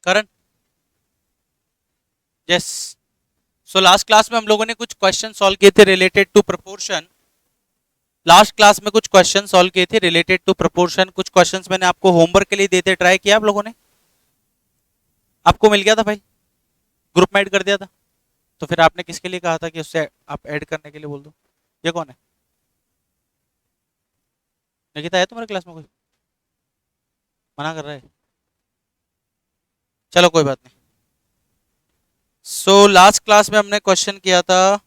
करण, yes. So last class में हम लोगों ने कुछ क्वेश्चन सॉल्व किए थे related to proportion. Last class में कुछ क्वेश्चन सॉल्व किए थे रिलेटेड टू प्रोपोर्शन। कुछ क्वेश्चंस मैंने आपको होमवर्क के लिए देते, ट्राई किया आप लोगों ने? आपको मिल गया था भाई, ग्रुप में ऐड कर दिया था। तो फिर आपने किसके लिए कहा था कि उससे आप ऐड करने के लिए बोल दो? ये कौन है? निकिता है तुम्हारे क्लास में? कोई मना कर रहा है? चलो कोई बात नहीं। सो लास्ट क्लास में हमने क्वेश्चन किया था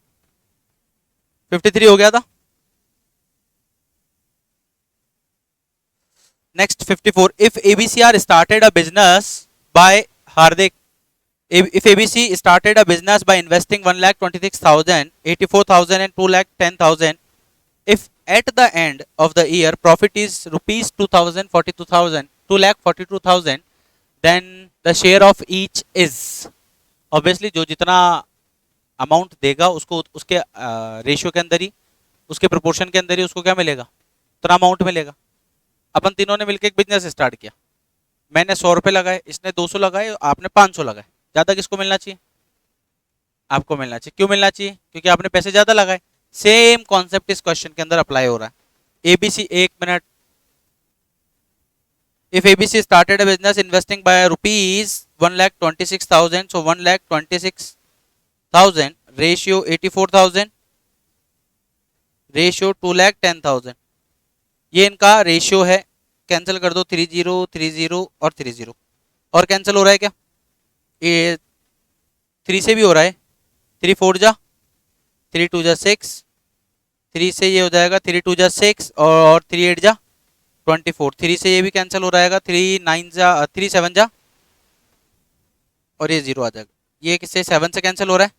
53 हो गया था। Next 54, if ABCR started a business by Hardik, if ABC started a business by investing 1,26,000, 84,000 and 2,10,000, if at the end of the year profit is rupees 2,000, 42,000, 2,42,000, then the share of each is, obviously जो जितना amount देगा उसको उसके ratio के अंदर ही, उसके proportion के अंदर ही उसको क्या मिलेगा, उतना अमाउंट मिलेगा। अपन तीनों ने मिलकर एक बिजनेस स्टार्ट किया। मैंने 100 रुपए लगाए, इसने 200 लगाए, आपने 500 लगाए। ज्यादा किसको मिलना चाहिए? आपको मिलना चाहिए। क्यों मिलना चाहिए? क्योंकि आपने पैसे ज्यादा लगाए। सेम कॉन्सेप्ट इस क्वेश्चन के अंदर अप्लाई हो रहा है। एबीसी, एक minute. If ABC started a business investing by rupees 1,26,000, so 1,26,000 ratio 84,000 ratio 2,10,000, ये इनका रेशियो है। कैंसिल कर दो, 30 30 और 30, और कैंसिल हो रहा है क्या? ये 3 से भी हो रहा है। 3 4 जा, 3 2 जा 6, 3 से ये हो जाएगा 3 2 जा 6 और 3 8 जा 24, 3 से ये भी कैंसिल हो रहेगा, 3 9 जा 3 7 जा और ये 0 आ जाएगा। ये किससे? 7 से कैंसिल हो रहा है।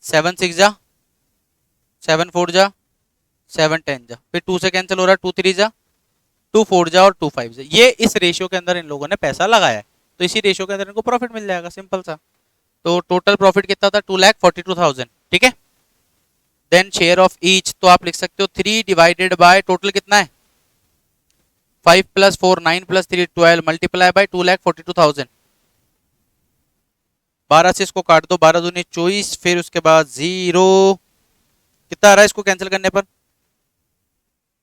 7 6 जा, 7 4 जा, 7 10 जा, फिर 2 से कैंसिल हो रहा है, 2 3 जा, 2 4 जा और 2 5 जा। ये इस रेशियो के अंदर इन लोगों ने पैसा लगाया है, तो इसी रेशियो के अंदर इनको प्रॉफिट मिल जाएगा, सिंपल सा। तो टोटल प्रॉफिट कितना था? 2,42,000, ठीक है। देन शेयर ऑफ ईच, तो आप लिख सकते हो 3 डिवाइडेड बाय टोटल कितना है? 5 + 4 9 + 3 12 मल्टीप्लाई बाय 2,42,000। 12 से इसको काट दो, 12 दूनी 24, फिर उसके बाद 0, कितना आ रहा है इसको कैंसिल करने पर?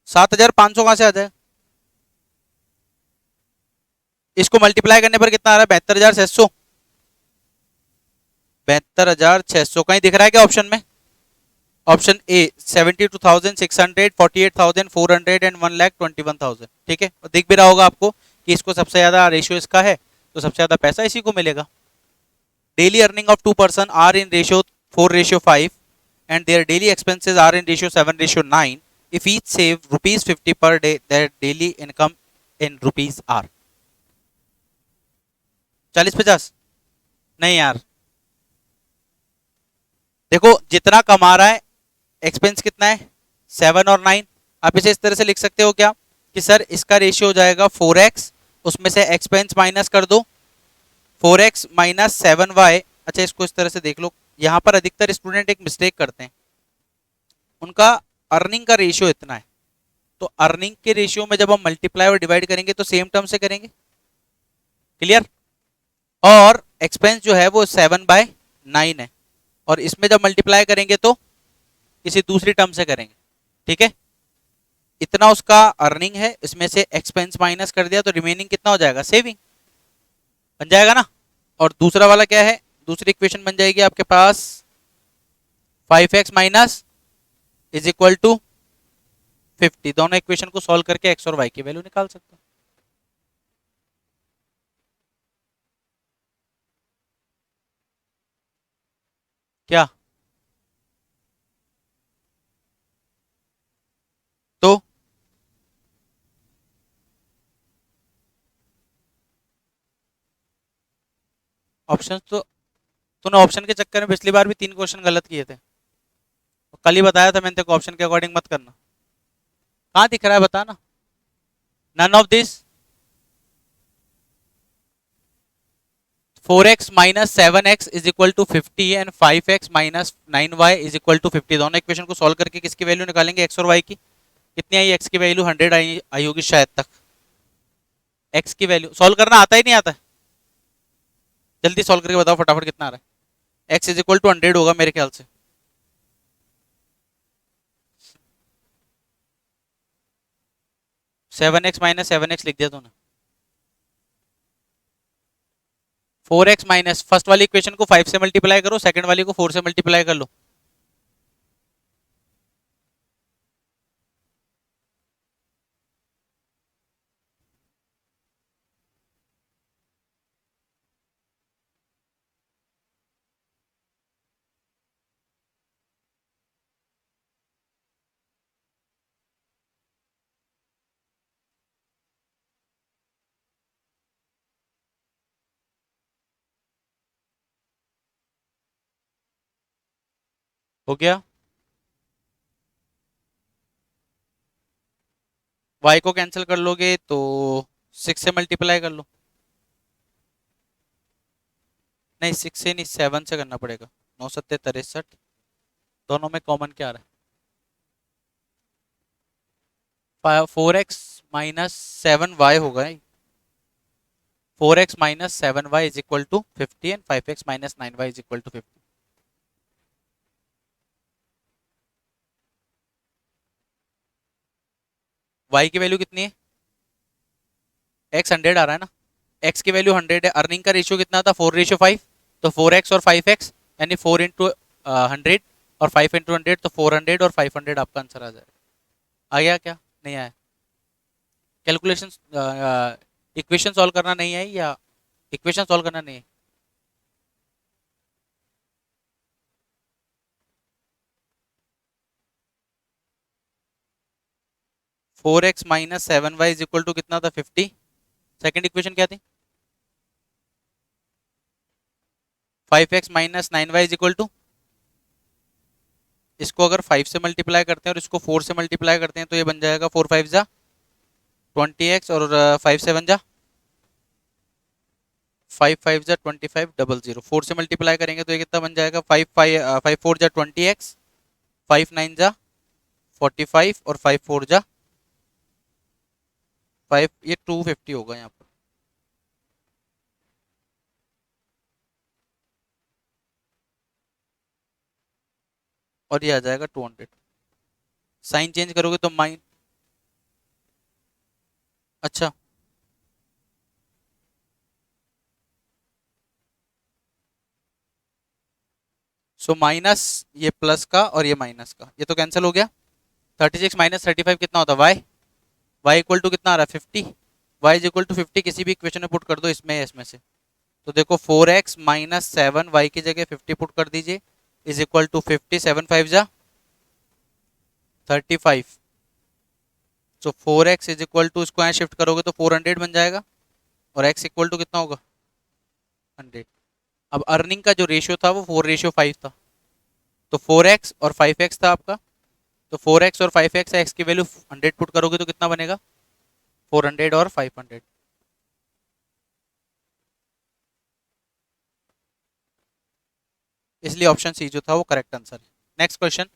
7,500 कहां से आ जाए? इसको मल्टीप्लाई करने पर कितना आ रहा है? 72,600। 72,600 कहीं दिख रहा है क्या ऑप्शन में? ऑप्शन ए 72,600, 48,400 एंड 1,21,000, ठीक है। और दिख भी रहा होगा आपको कि इसको सबसे ज्यादा रेशियो इसका है, तो सबसे ज्यादा पैसा इसी को मिलेगा। Daily earning of 2 person are in ratio 4:5 and their daily expenses are in ratio 7:9. If each save rupees 50 per day, their daily income in rupees are 40-50। नहीं यार, देखो जितना कमा रहा है, एक्सपेंस कितना है? 7 और 9। आप इसे इस तरह से लिख सकते हो क्या कि सर इसका रेशियो हो जाएगा 4x, उसमें से एक्सपेंस माइनस कर दो, 4x - 7y। अच्छा इसको इस तरह से देख लो, यहाँ पर अधिकतर स्टूडेंट एक मिस्टेक करते हैं, उनका अर्निंग का रेशियो इतना है, तो अर्निंग के रेशियो में जब हम मल्टीप्लाई और डिवाइड करेंगे तो सेम टर्म से करेंगे, क्लियर। और एक्सपेंस जो है वो 7/9 है, और इसमें जब मल्टीप्लाई करेंगे तो किसी दूसरी टर्म से करेंगे, ठीक है। इतना उसका अर्निंग है, इसमें से एक्सपेंस माइनस कर दिया, तो रिमेनिंग कितना हो जाएगा? सेविंग बन जाएगा ना। और दूसरा वाला क्या है? दूसरी इक्वेशन बन जाएगी आपके पास 5x - = 50। दोनों इक्वेशन को सॉल्व करके x और y की वैल्यू निकाल सकते हो। क्या? तो ऑप्शन तो तूने ऑप्शन के चक्कर में पिछली बार भी 3 क्वेश्चन गलत किए थे, कल ही बताया था मैंने तेको ऑप्शन के अकॉर्डिंग मत करना। कहाँ दिख रहा है बता ना? None of this. 4x - 7x = 50 and 5x - 9y = 50। दोनों इक्वेशन को सॉल्व करके किसकी वैल्यू निकालेंगे? x और y की। कितनी आई? x की वैल्यू 100 आई होगी शायद तक। x की वैल्यू सॉल्व करना आता ही नहीं आता है? जल्दी सॉल्व करके बताओ फटाफट कितना आ रहा है। x इज इक्वल टू 100 होगा मेरे ख्याल से। 7x माइनस 7x लिख दिया तूने। 4x माइनस फर्स्ट वाली इक्वेशन को 5 से मल्टीप्लाई करो, सेकंड वाली को 4 से मल्टीप्लाई कर लो। हो गया। y को कैंसिल कर लोगे तो 6 से मल्टीप्लाई कर लो। नहीं 6 से नहीं 7 से करना पड़ेगा। 9 सत्ते 63, दोनों में कॉमन क्या आ रहा है? 4x माइनस 7y होगा। 4x minus 7y is equal to 50 and 5x minus 9y is equal to 50। y की वैल्यू कितनी है? x 100 आ रहा है ना। x की वैल्यू 100 है। अर्निंग का रेशियो कितना था? 4:5। तो 4x और 5x यानी 4 इंटू 100 और 5 इंटू 100 तो 400 और 500 आपका आंसर आ जाएगा। आ गया क्या? नहीं आया? कैलकुलेशन इक्वेशन सॉल्व करना नहीं है या इक्वेशन सॉल्व करना नहीं है? 4x minus 7y is equal to कितना था? 50। सेकंड इक्वेशन क्या थी? 5x minus 9y is equal to, इसको अगर 5 से मल्टीप्लाई करते हैं और इसको 4 से मल्टीप्लाई करते हैं तो ये बन जाएगा 4 5 जा 20x और 5 7 जा 5 5 जा 25 00। 4 से मल्टीप्लाई करेंगे तो ये कितना बन जाएगा? 5 5 5 4 जा 20x, 5 9 जा 45 और 5 4 जा 5, ये 250 होगा यहाँ पर। और ये आ जाएगा 200। साइन चेंज करोगे तो माइन, अच्छा सो माइनस ये प्लस का और ये माइनस का, ये तो कैंसिल हो गया। 36 माइनस 35 कितना होता है? वाई। वाई इक्वल टू कितना आ रहा है? 50। वाई इज इक्वल टू 50 किसी भी इक्वेशन में पुट कर दो, इसमें इसमें से। तो देखो 4x माइनस 7 वाई की जगह 50 पुट कर दीजिए इज इक्वल टू 50 7 5 जा 35। सो 4x इज इक्वल टू, इसको यहाँ शिफ्ट करोगे तो 400 बन जाएगा और x इक्वल टू कितना होगा? 100। अब अर्निंग का जो रेशियो था वो 4:5 था। तो 4x और 5x था आपका। तो 4x और 5x है, x की वैल्यू 100 पुट करोगे तो कितना बनेगा? 400 और 500। इसलिए ऑप्शन सी जो था वो करेक्ट आंसर है। Next question.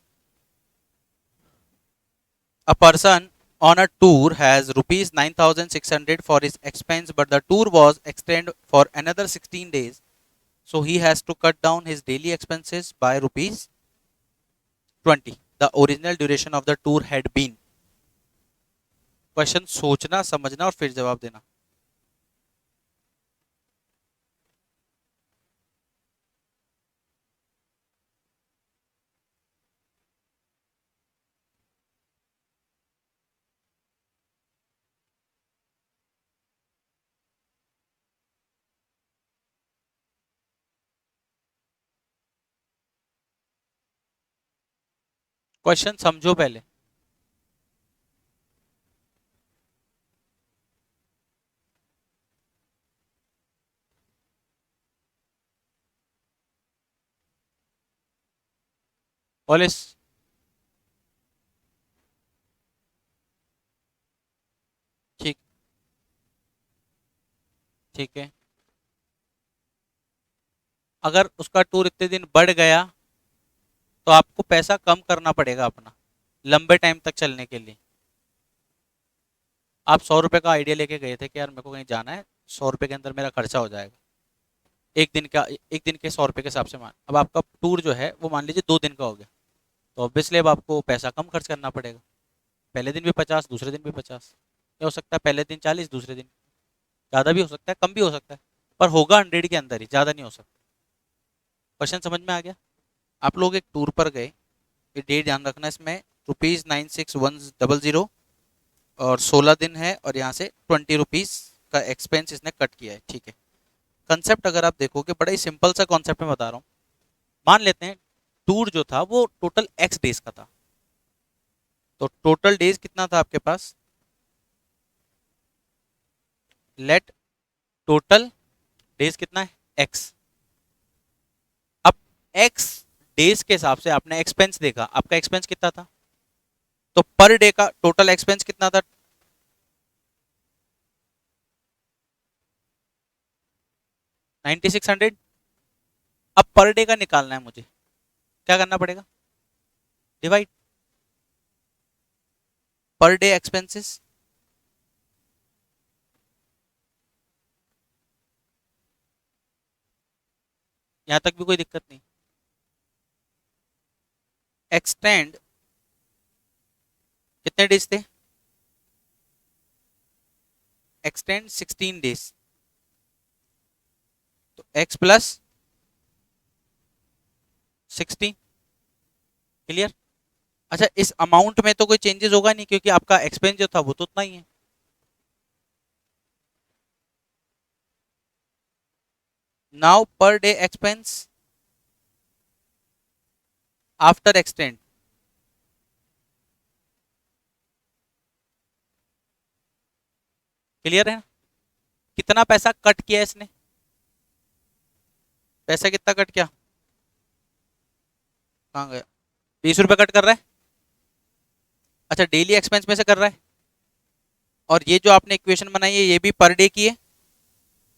A person on a tour has rupees 9600 for his expense, but the tour was extended for another 16 days. So he has to cut down his daily expenses by rupees 20. The original duration of the tour had been. Question सोचना समझना और फिर जवाब देना। Question समझो पहले। Polish ठीक, ठीक है। अगर उसका टूर इतने दिन बढ़ गया तो आपको पैसा कम करना पड़ेगा अपना, लंबे टाइम तक चलने के लिए। आप 100 रुपए का आइडिया लेके गए थे कि यार मेरे को कहीं जाना है, 100 रुपए के अंदर मेरा खर्चा हो जाएगा। एक दिन के 100 रुपये के हिसाब से मान, अब आपका टूर जो है वो मान लीजिए 2 दिन का हो गया, तो ऑब्वियसली अब आपको पैसा कम खर्च करना पड़ेगा। पहले दिन भी 50, दूसरे दिन भी 50, क्या हो सकता है पहले दिन 40, दूसरे दिन ज़्यादा भी हो सकता है, कम भी हो सकता है, पर होगा 100 के अंदर ही, ज़्यादा नहीं हो सकता। क्वेश्चन समझ में आ गया? आप लोग एक टूर पर गए, ये डेट ध्यान रखना इसमें, ₹96,100 और 16 दिन है, और यहाँ से ₹20 का एक्सपेंस इसने कट किया है, ठीक है। कंसेप्ट अगर आप देखोगे बड़ा ही सिंपल सा कॉन्सेप्ट में बता रहा हूँ। मान लेते हैं टूर जो था वो टोटल एक्स डेज का था, तो टोटल डेज कितना था आपके पास, लेट टोटल डेज कितना है एक्स। अब एक्स डेज के हिसाब से आपने एक्सपेंस देखा, आपका एक्सपेंस कितना था, तो पर डे का टोटल एक्सपेंस कितना था, 9600। अब पर डे का निकालना है मुझे, क्या करना पड़ेगा, डिवाइड पर डे एक्सपेंसेस, यहां तक भी कोई दिक्कत नहीं। एक्सटेंड कितने डेज थे, एक्सटेंड 16 डेज, तो एक्स प्लस 16, क्लियर। अच्छा इस अमाउंट में तो कोई चेंजेस होगा नहीं, क्योंकि आपका एक्सपेंस जो था वो तो उतना ही है। Now per day expense after extend, clear है, कितना पैसा कट किया इसने, पैसा कितना कट किया, कहाँ गया, 20 रुपए कट कर रहा है। अच्छा डेली एक्सपेंस में से कर रहा है, और ये जो आपने इक्वेशन बनाई है ये भी पर डे की है,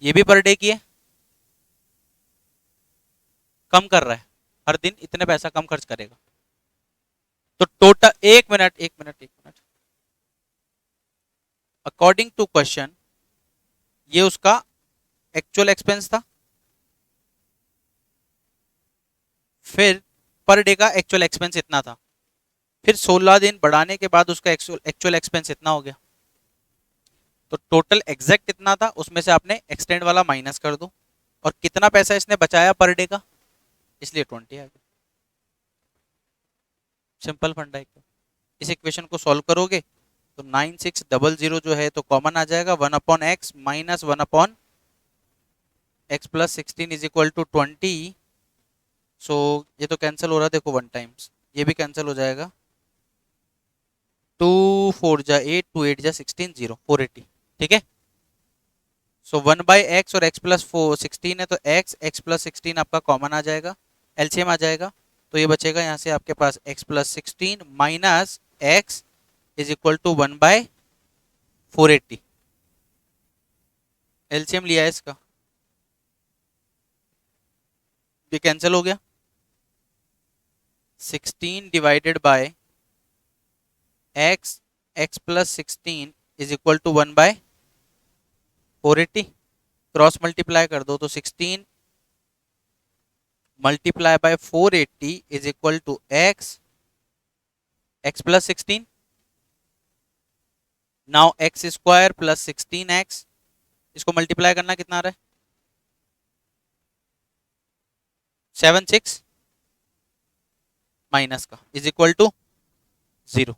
ये भी पर डे की है, कम कर रहा है, हर दिन इतने पैसा कम खर्च करेगा। तो टोटल, एक मिनट, अकॉर्डिंग टू क्वेश्चन ये उसका एक्चुअल एक्सपेंस था, फिर पर डे का एक्चुअल एक्सपेंस इतना था, फिर 16 दिन बढ़ाने के बाद उसका एक्चुअल एक्सपेंस इतना हो गया, तो टोटल एग्जैक्ट कितना था उसमें से आपने एक्सटेंड वाला माइनस कर दो, और कितना पैसा इसने बचाया पर डे का, इसलिए 20 आ गया। सिंपल फंडा है। इस इक्वेशन को सॉल्व करोगे तो 9600 जो है तो कॉमन आ जाएगा, 1/x minus 1/x+16 is equal to 20। So ये तो कैंसिल हो रहा है, देखो 1 टाइम्स, ये भी कैंसिल हो जाएगा, 2 4 जा 8, 2 8 जा 16, 0 480, ठीक है। सो 1/x और x+16 है, तो x+16 आपका कॉमन आ जाएगा, एलसीएम आ जाएगा, तो ये बचेगा यहाँ से आपके पास x+16 minus x is equal to 1/480, LCM लिया है इसका, ये कैंसिल हो गया, 16 divided by x, x+16 is equal to 1/480, cross multiply कर दो तो 16 multiply by 480 is equal to x, x+16, now x² plus 16x, इसको मल्टीप्लाई करना कितना आ रहा है, 76 माइनस का इज इक्वल टू 0।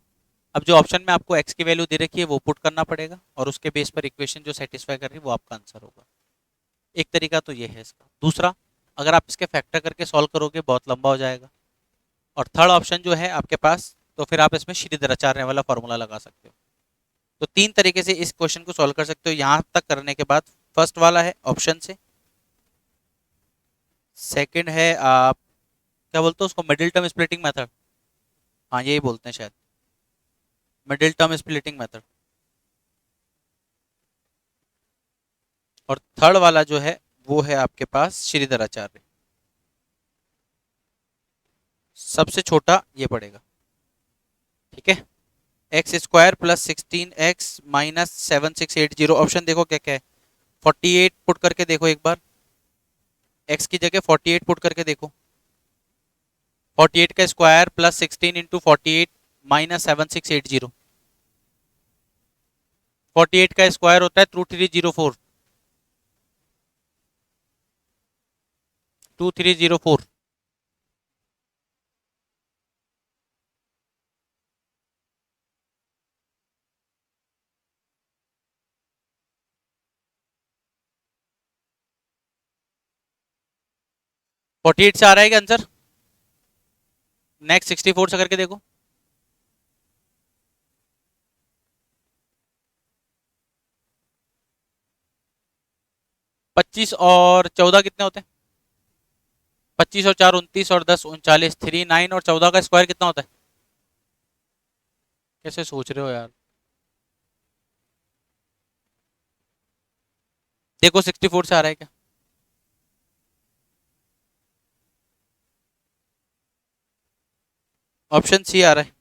अब जो ऑप्शन में आपको x की वैल्यू दे रखी है वो पुट करना पड़ेगा, और उसके बेस पर इक्वेशन जो सेटिस्फाई कर रही है वो आपका आंसर होगा। एक तरीका तो ये है इसका। दूसरा, अगर आप इसके फैक्टर करके सॉल्व करोगे बहुत लंबा हो जाएगा। और थर्ड ऑप्शन जो है आपके पास, तो फिर आप इसमें श्रीधराचार्य वाला फॉर्मूला लगा सकते हो। तो 3 तरीके से इस क्वेश्चन को सॉल्व कर सकते हो यहाँ तक करने के बाद। फर्स्ट वाला है ऑप्शन से, सेकंड है आप क्या बोलते हो उसको, मिडिल टर्म स्प्लिटिंग मेथड, हाँ यही बोलते हैं शायद, मिडिल टर्म स्प्लिटिंग मेथड। और थर्ड वाला जो है वो है आपके पास श्रीधराचार्य, सबसे छोटा ये पड़ेगा, ठीक है। x² plus 16x minus 7680, option देखो क्या क्या है, 48 पुट करके देखो एक बार, एक्स की जगह 48 पुट करके देखो। 48 का स्क्वायर प्लस 16 इंटू 48 माइनस 7680। 48 का स्क्वायर होता है 2304। 2304। 48 से आ रहा है क्या आंसर? नेक्स्ट 64 से करके देखो। 25 और 14 कितने होते हैं? 25 और 4 29 और 10 39, 3 9 और 14 का स्क्वायर कितना होता है? कैसे सोच रहे हो यार? देखो 64 से आ रहा है क्या? ऑप्शन सी आ रहा है।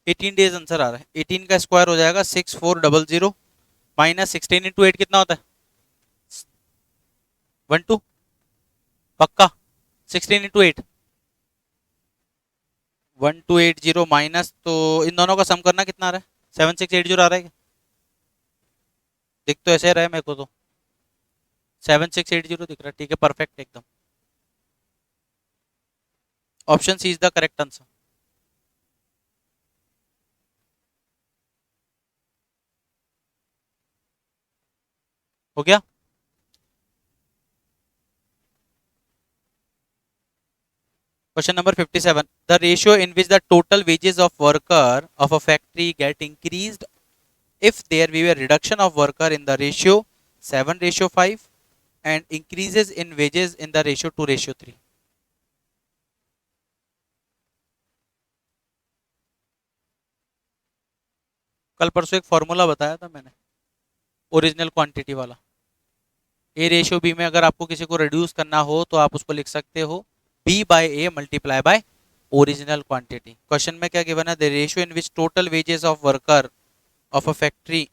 एटीन डेज आंसर आ रहा है। 18 का स्क्वायर हो जाएगा 6400 माइनस 16 इंटू 8 कितना होता है? 12। पक्का? 16 इंटू 8 1280 माइनस, तो इन दोनों का सम करना कितना आ रहा है? 7680 आ रहा है क्या? दिख तो ऐसे रहा है मेरे को तो। 7680 दिख रहा है, ठीक है, परफेक्ट एकदम। Option C is the correct answer. हो गया। Question number 57. The ratio in which the total wages of worker of a factory get increased if there be a reduction of worker in the ratio 7:5 and increases in wages in the ratio 2:3. कल परसों एक formula बताया था मैंने, original quantity वाला। ए ratio B में अगर आपको किसी को रिड्यूस करना हो तो आप उसको लिख सकते हो B by A multiply by original quantity. Question में क्या गिवन है? The ratio in which total wages of worker of a factory,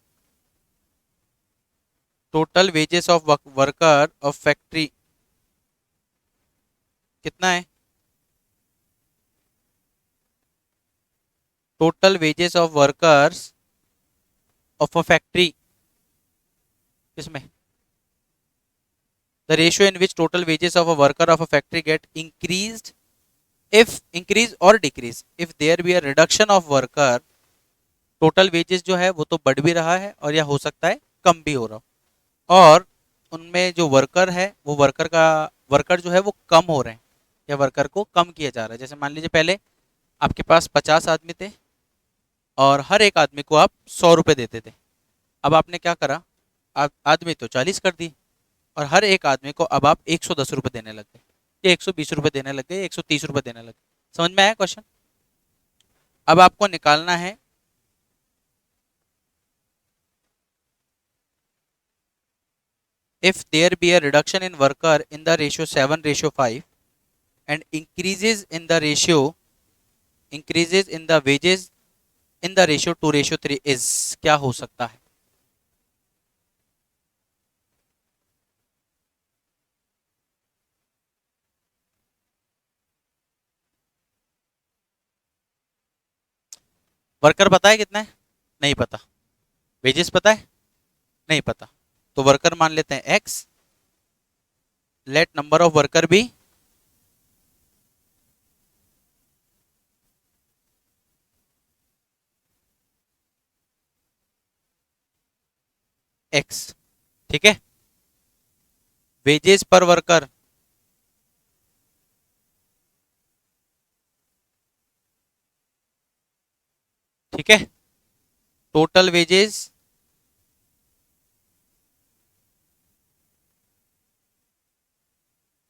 total wages of worker of factory कितना है? Total wages of workers of a factory किसमें? The ratio in which total wages of a worker of a factory get increased if increase और decrease if there be a reduction of worker. Total wages जो है वो तो बढ़ भी रहा है और या हो सकता है कम भी हो रहा हो, और उनमें जो वर्कर है वो वर्कर जो है वो कम हो रहे हैं या वर्कर को कम किया जा रहा है। जैसे मान लीजिए पहले आपके पास 50 आदमी थे और हर एक आदमी को आप 100 रुपये देते थे। अब आपने क्या करा? आप आदमी तो 40 कर दी और हर एक आदमी को अब आप 110 रुपये देने लग गए, या 120 रुपये देने लग गए, 130 रुपये देने लग गए। समझ में आया क्वेश्चन? अब आपको निकालना है if there be a reduction in worker in the ratio 7:5 and increases in the wages in the ratio 2:3 is, क्या हो सकता है? वर्कर पता है कितना है? नहीं पता। वेजेस पता है? नहीं पता। तो वर्कर मान लेते हैं x, let number of worker be x. ठीक है, वेजेस पर वर्कर ठीक है, total wages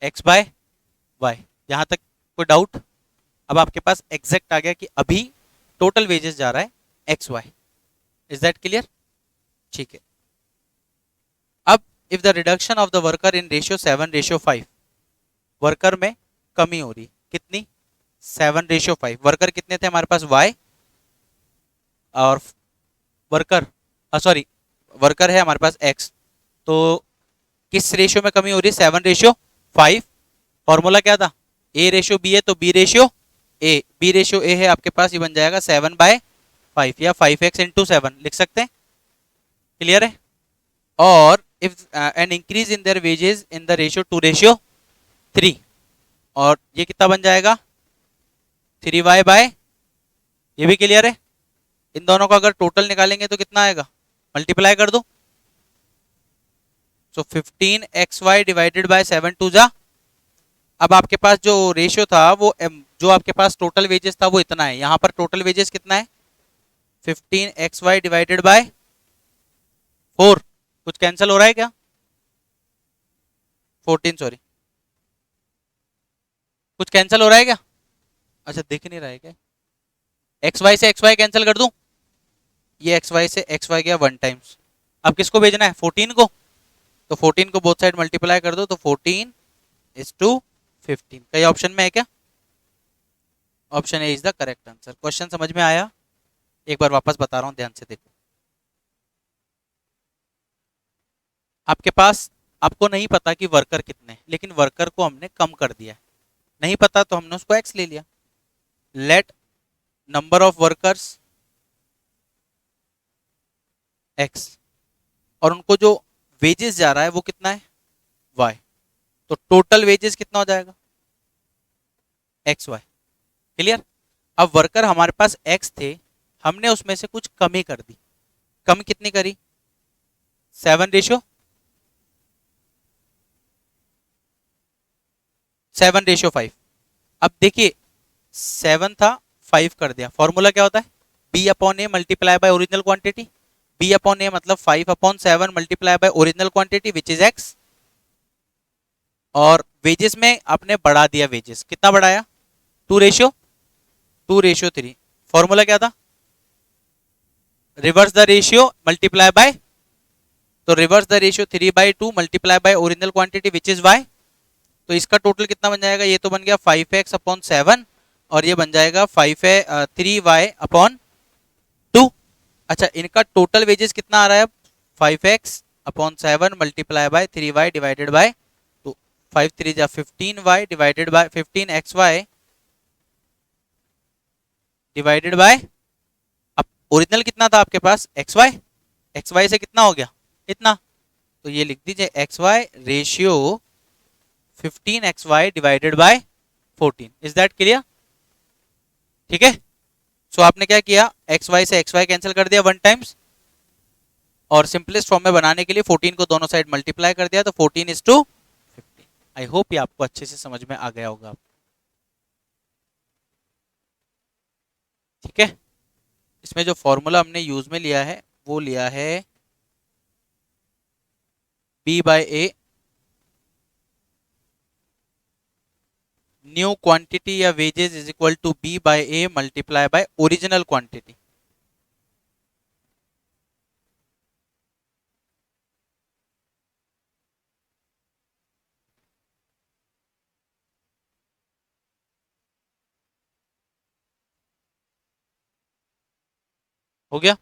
x by y. यहां तक कोई डाउट? अब आपके पास एग्जैक्ट आ गया कि अभी टोटल वेजेस जा रहा है x y. Is that clear? ठीक है। अब if the reduction of the worker in ratio 7:5, worker में कमी हो रही, कितनी? 7:5। वर्कर कितने थे हमारे पास? y, और वर्कर, सॉरी, वर्कर है हमारे पास x, तो किस रेशियो में कमी हो रही है? 7:5। फॉर्मूला क्या था? a रेशियो b है तो b ratio a, b ratio a है आपके पास, ये बन जाएगा 7/5 या 5x इंटू 7 लिख सकते हैं। क्लियर है? और if an increase in their wages in the ratio 2:3, और ये कितना बन जाएगा? 3y/, ये भी क्लियर है? इन दोनों का अगर टोटल निकालेंगे तो कितना आएगा? मल्टीप्लाई कर दो। सो 15xy डिवाइडेड बाय 7 टू जा, अब आपके पास जो रेशियो था वो जो आपके पास टोटल वेजेस था वो इतना है, यहाँ पर टोटल वेजेस कितना है? 15xy divided by 4। कुछ कैंसिल हो रहा है क्या? 14, सॉरी, कुछ कैंसिल हो रहा है क्या? अच्छा, दिख नहीं रहा है क्या? xy से xy कैंसिल कर दूं, ये xy से xy गया 1 टाइम्स। अब किसको भेजना है? 14 को, तो 14 को बोथ साइड मल्टीप्लाई कर दो, तो 14:15। कई ऑप्शन में है क्या? Option A is the correct answer. Question समझ में आया? एक बार वापस बता रहा हूं, ध्यान से देखो। आपके पास, आपको नहीं पता कि वर्कर कितने हैं, लेकिन वर्कर को हमने कम कर दिया है, नहीं पता तो हमने उसको x ले लिया। Late number of workers x, और उनको जो वेजेस जा रहा है वो कितना है? y, तो टोटल वेजेस कितना हो जाएगा? xy। क्लियर? अब वर्कर हमारे पास x थे, हमने उसमें से कुछ कमी कर दी। कम कितनी करी? 7:5। अब देखिए 7 था, 5 कर दिया। फॉर्मूला क्या होता है? b/a multiply by original quantity. b/a मतलब 5/7 multiply by original quantity which is x। और वेजेस में आपने बढ़ा दिया, वेजेस कितना बढ़ाया? 2:3। फॉर्मूला क्या था? Reverse the ratio multiply by, तो reverse the ratio 3/2 multiply by original quantity which is y। तो इसका टोटल कितना बन जाएगा? ये तो बन गया 5x/7, और ये बन जाएगा 3y/2। अच्छा, इनका टोटल वेजेस कितना आ रहा है अब? 5x/7 multiply by 3y divided by 2। 5 3 जा 15y divided by 15xy divided by, अब ओरिजिनल कितना था आपके पास? xy, xy से कितना हो गया? इतना, तो ये लिख दीजिए xy ratio 15xy divided by 14। Is that clear? ठीक है। सो आपने क्या किया? xy से xy कैंसिल कर दिया 1 टाइम्स, और सिंपलेस्ट फॉर्म में बनाने के लिए 14 को दोनों साइड मल्टीप्लाई कर दिया, तो 14:15। आई होप ये आपको अच्छे से समझ में आ गया होगा। ठीक है। इसमें जो फॉर्मूला हमने यूज में लिया है वो लिया है b/a, न्यू क्वांटिटी या wages is equal to b/a multiply by original quantity. हो गया?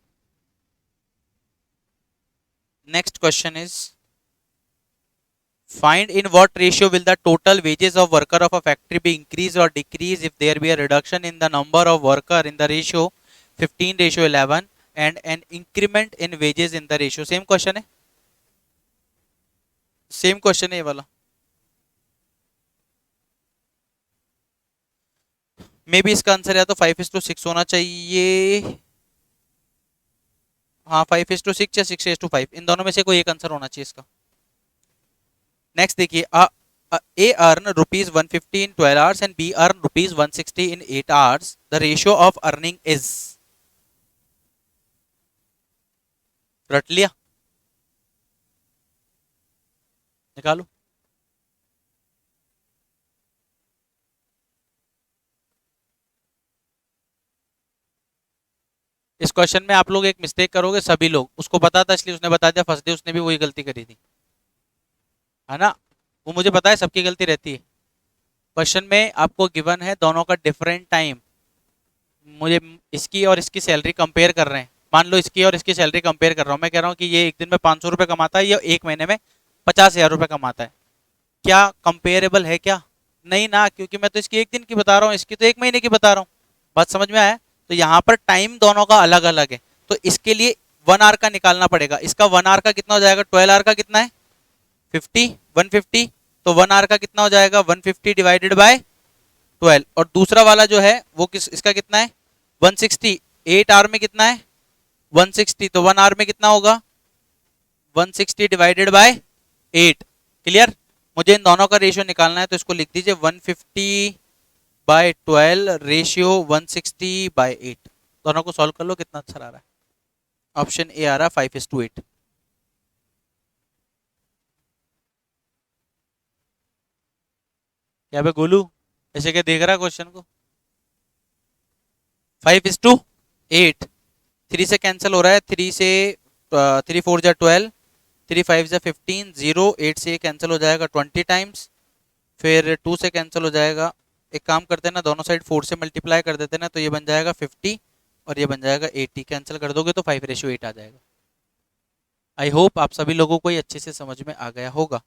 Next question is, find in what ratio will the total wages of worker of a factory be increase or decrease if there be a reduction in the number of worker in the ratio 15:11 and an increment in wages in the ratio। Same question है, same question है ये वाला। May be इसका answer या तो 5:6 होना चाहिए, हाँ 5:6 या 6:5, इन दोनों में से कोई एक आंसर होना चाहिए इसका। नेक्स्ट देखिए, A earn ₹150 in 12 hours and B earn ₹160 in 8 hours. The ratio of earning is, रट लिया? निकालो। इस क्वेश्चन में आप लोग एक मिस्टेक करोगे, सभी लोग, उसको पता था इसलिए उसने बता दिया, फर्स्ट डे उसने भी वही गलती करी थी, है ना? वो मुझे पता है सबकी गलती रहती है, क्वेश्चन में आपको गिवन है दोनों का डिफरेंट टाइम, मुझे इसकी और इसकी सैलरी कंपेयर कर रहे हैं। मान लो इसकी और इसकी सैलरी कंपेयर कर रहा हूँ, मैं कह रहा हूँ कि ये एक दिन में 500 रुपये कमाता है, या एक महीने में 50,000 रुपये कमाता है। क्या कंपेरेबल है क्या? नहीं ना, क्योंकि मैं तो इसकी एक दिन की बता रहा हूँ, इसकी तो एक महीने की बता रहा हूँ। बात समझ में आया? तो यहाँ पर टाइम दोनों का अलग अलग है, तो इसके लिए 1 आवर का निकालना पड़ेगा। इसका 1 आवर का कितना हो जाएगा? 12 आवर का कितना है? 50, 150। तो 1 आवर का कितना हो जाएगा? 150 डिवाइडेड बाय 12। और दूसरा वाला जो है वो किस, इसका कितना है? 160। 8 आवर में कितना है? 160। तो 1 आवर में कितना होगा? 160 डिवाइडेड बाय 8। क्लियर? मुझे इन दोनों का रेशियो निकालना है, तो इसको लिख दीजिए 150/12 रेशियो 160/8। दोनों को सॉल्व कर लो, कितना अच्छा आ रहा है। ऑप्शन ए आ रहा है 5:8। क्या बे गोलू, ऐसे क्या देख रहा है क्वेश्चन को? 5:8। 3 से कैंसिल हो रहा है, 3 से 3 4 जा 12, 3 5 जा 15, 0 8 से ये कैंसिल हो जाएगा 20 टाइम्स, फिर 2 से कैंसिल हो जाएगा। एक काम करते हैं ना, दोनों साइड 4 से मल्टीप्लाई कर देते हैं ना, तो ये बन जाएगा 50 और ये बन जाएगा 80। कैंसिल कर दोगे तो 5:8 आ जाएगा। आई होप आप सभी लोगों को ये अच्छे से समझ में आ गया होगा।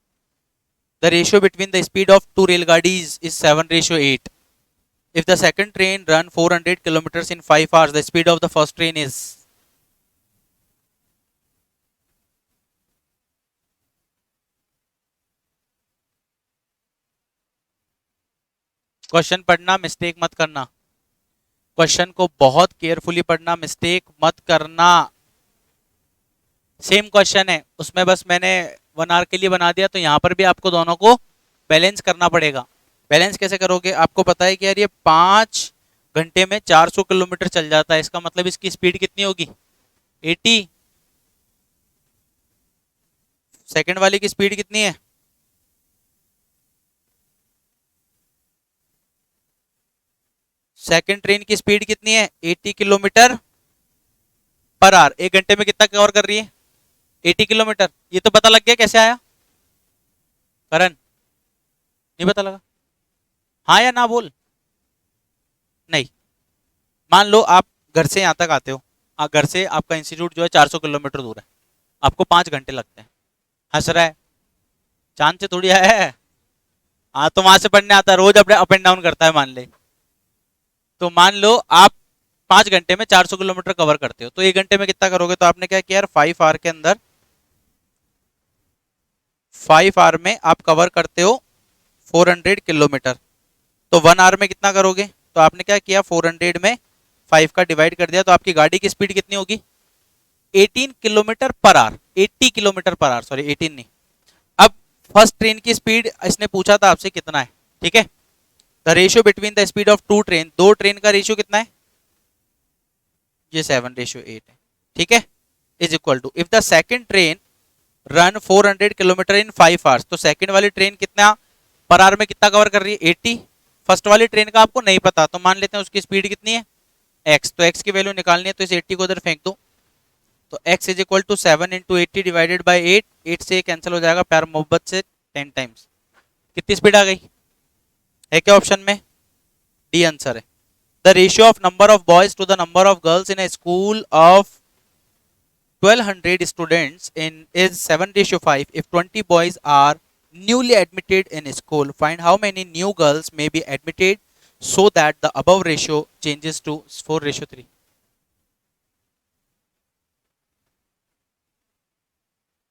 The ratio between the speed of two रेलगाड़ीज is 7:8। If the second train run 400 kilometers in 5 hours, the speed of the first train is। Question पढ़ना, मिस्टेक मत करना। क्वेश्चन को बहुत केयरफुली पढ़ना, मिस्टेक मत करना। सेम क्वेश्चन है, उसमें बस मैंने 1 आवर के लिए बना दिया, तो यहाँ पर भी आपको दोनों को बैलेंस करना पड़ेगा। बैलेंस कैसे करोगे? आपको पता है कि यार ये 5 घंटे में 400 किलोमीटर चल जाता है, इसका मतलब इसकी स्पीड कितनी होगी? 80। सेकंड वाले की स्पीड कितनी है? सेकंड ट्रेन की स्पीड कितनी है? 80 किलोमीटर पर आवर। एक घंटे में कितना कवर कर रही है? 80 किलोमीटर। ये तो पता लग गया कैसे आया? करण, नहीं पता लगा? हाँ या ना बोल। नहीं, मान लो आप घर से यहाँ तक आते हो, घर से आपका इंस्टीट्यूट जो है 400 किलोमीटर दूर है, आपको 5 घंटे लगते हैं। हंस रहा है? चांद से थोड़ी आया है। हाँ, तो वहां से पढ़ने आता है, रोज अपने अप एंड डाउन करता है मान ले। तो मान लो आप 5 घंटे में 400 किलोमीटर कवर करते हो, तो 1 घंटे में कितना करोगे? तो आपने क्या किया यार, 5 आवर के अंदर 5 आवर में आप कवर करते हो 400 किलोमीटर। तो 1 आवर में कितना करोगे? तो आपने क्या किया, 400 में 5 का डिवाइड कर दिया, तो आपकी गाड़ी की स्पीड कितनी होगी? 18 kilometre per hour. 80 kilometre per hour, sorry 18 नहीं। अब फर्स्ट ट्रेन की स्पीड इसने पूछा था आपसे कितना है, ठीक है? The ratio between the speed of two train, दो ट्रेन का रेशियो कितना है? ये 7:8 है, ठीक है? Is equal to, if the second train run 400 kilometre in 5 hours, तो सेकंड वाली ट्रेन कितना पर आवर में कितना कवर कर रही है? 80। फर्स्ट वाली ट्रेन का आपको नहीं पता, तो मान लेते हैं उसकी स्पीड कितनी है? x। तो x की वैल्यू निकालनी है, तो इस 80 को उधर फेंक दो। तो x is equal to 7 into 80 divided by 8। 8 से कैंसिल हो जाएगा, प्यार मोहब्बत से 10 टाइम्स। कितनी स्पीड आ गई? है क्या ऑप्शन में? डी आंसर है। The ratio of number of boys to the number of girls in a school of 1200 students in is 7:5. If 20 boys are newly admitted in a school, find how many new girls may be admitted so that the above ratio changes to 4:3।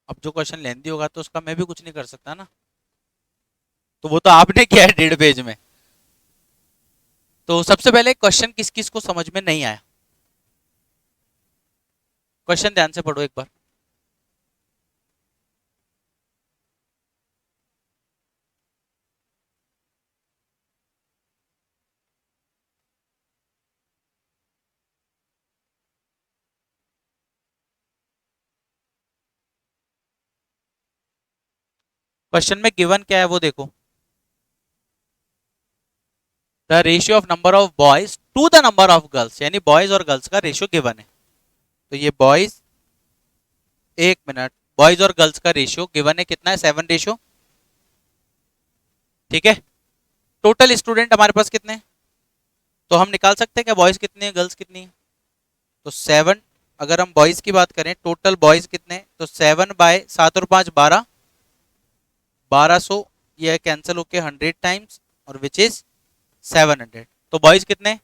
अब जो question लेंदी होगा तो उसका मैं भी कुछ नहीं कर सकता ना, तो वो तो आपने किया है 1.5 पेज में। तो सबसे पहले क्वेश्चन किस किस को समझ में नहीं आया? क्वेश्चन ध्यान से पढ़ो एक बार। क्वेश्चन में गिवन क्या है वो देखो। The ratio of number of boys to the number of girls, यानी बॉयज और गर्ल्स का रेशियो गिवन है। तो ये बॉयज, एक मिनट, बॉयज और गर्ल्स का रेशियो गिवन है कितना है? 7 रेशियो, ठीक है? टोटल स्टूडेंट हमारे पास कितने हैं? तो हम निकाल सकते हैं क्या बॉयज कितने हैं गर्ल्स कितनी है? तो 7, अगर हम बॉयज की बात करें टोटल बॉयज कितने हैं तो 7/7 और 5 12, 1200, ये कैंसिल होके 100 टाइम्स और विच इज 700। तो बॉयज कितने,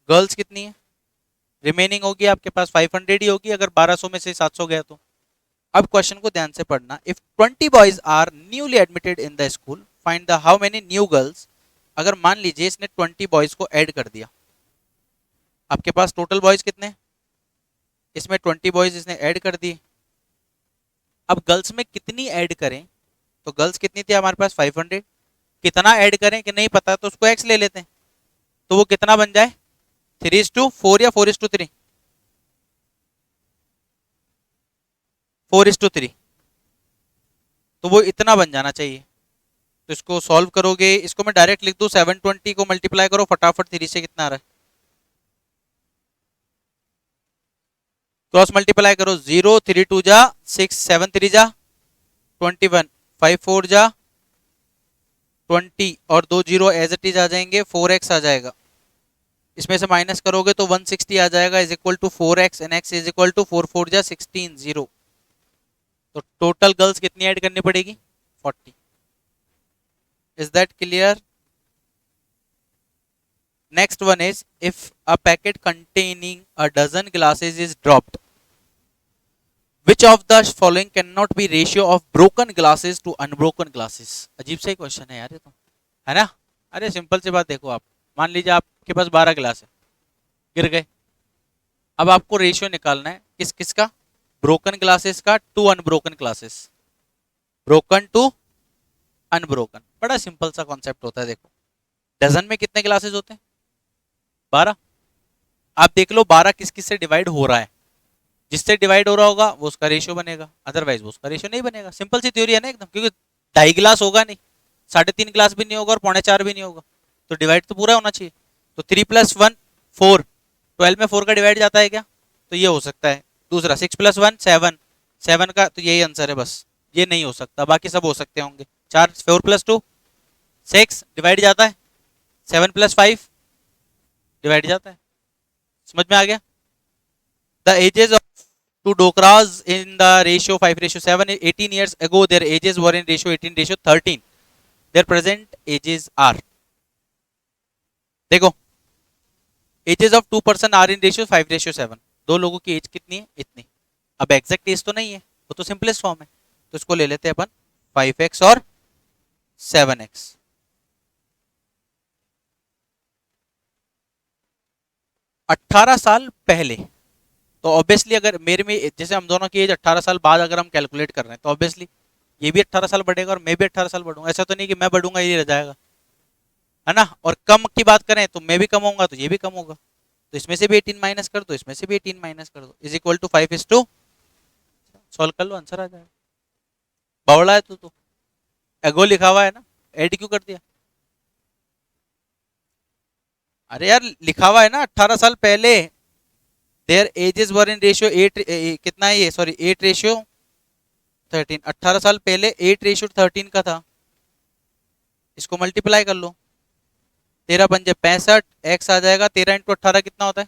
गर्ल्स कितनी है? रिमेनिंग होगी आपके पास 500 ही होगी अगर 1200 में से 700 गया तो। अब क्वेश्चन को ध्यान से पढ़ना। If 20 boys are newly admitted in the school find the how many new girls. अगर मान लीजिए इसने 20 बॉयज को ऐड कर दिया, आपके पास टोटल बॉयज कितने, इसमें 20 बॉयज इसने ऐड कर दिए। अब गर्ल्स में कितनी ऐड करें, तो गर्ल्स कितनी थी हमारे पास 500, कितना ऐड करें कि नहीं पता तो उसको एक्स ले लेते हैं। तो वो कितना बन जाए 3:4 या 4:3? 4:3, तो वो इतना बन जाना चाहिए। तो इसको सॉल्व करोगे, इसको मैं डायरेक्ट लिख दूं 720 को मल्टीप्लाई करो फटाफट 3 से कितना आ रहा है, क्रॉस मल्टीप्लाई करो 0 3 2 जा 6 7 3 जा 21 5 4 जा 20 और 2 जीरो एज इट इज आ जाएंगे 4x आ जाएगा। इसमें से माइनस करोगे तो 160 आ जाएगा is equal to 4x and x is equal to 4 4 जा 16 0। तो टोटल गर्ल्स कितनी ऐड करनी पड़ेगी 40। Is that clear? Next one is if a packet containing a dozen glasses is dropped which of the following can not be ratio of broken glasses to unbroken glasses. अजीब सा ही question है यार ये तो, है ना? अरे सिंपल सी बात देखो, आप मान लीजिए आपके पास 12 ग्लास है, गिर गए। अब आपको रेशियो निकालना है किस किस का, ब्रोकन ग्लासेस का to unbroken glasses, broken to unbroken. बड़ा सिंपल सा कॉन्सेप्ट होता है। देखो डजन में कितने ग्लासेस होते हैं 12। आप देख लो 12 किस किस से डिवाइड हो रहा है, जिससे डिवाइड हो रहा होगा वो उसका रेशियो बनेगा, अदरवाइज वो उसका रेशियो नहीं बनेगा। सिंपल सी थ्योरी है ना एकदम, क्योंकि 2.5 ग्लास होगा नहीं, 3.5 ग्लास भी नहीं होगा और 3.25 भी नहीं होगा, तो डिवाइड तो पूरा होना चाहिए। तो 3 + 1 4, 12 में 4 का डिवाइड जाता है क्या, तो ये हो सकता है। दूसरा 6 + 1 7, 7 का तो यही आंसर है बस, ये नहीं हो सकता, बाकी सब हो सकते होंगे। 4 4 + 2 6 डिवाइड जाता है, 7 + 5 डिवाइड जाता है। समझ में आ गया? The ages of two Dokras in the ratio 5:7 18 years ago their ages were in ratio 18:13, their present ages are, देखो ages of 2 person are in ratio 5:7, दो लोगों की एज कितनी है इतनी। अब एग्जैक्ट एज तो नहीं है, वो तो सिंपलेस्ट फॉर्म है, तो इसको ले लेते हैं अपन 5x और 7x। 18 साल पहले, तो ऑब्वियसली अगर मेरे में जैसे हम दोनों की एज 18 साल बाद अगर हम कैलकुलेट कर रहे हैं तो ऑब्वियसली ये भी 18 साल बढ़ेगा और मैं भी 18 साल बढ़ूंगा। ऐसा तो नहीं कि मैं बढ़ूंगा ये रह जाएगा, है ना? और कम की बात करें तो मैं भी कम होऊंगा तो ये भी कम होगा, तो इसमें से भी 18 माइनस कर दो, इसमें से भी 18 माइनस कर दो, इज इक्वल टू 5:2। सॉल्व कर लो आंसर आ जाएगा। बावड़ा है तू तो, एगो लिखा हुआ है ना, ऐड क्यों कर दिया? अरे यार लिखा हुआ है ना 18 साल पहले, there edges were in ratio 8, कितना है ये, सॉरी 8:13। 18 साल पहले 8:13 का था, इसको मल्टीप्लाई कर लो, 13 पंजे 65, एक्स आ जाएगा 13 × 18 कितना होता है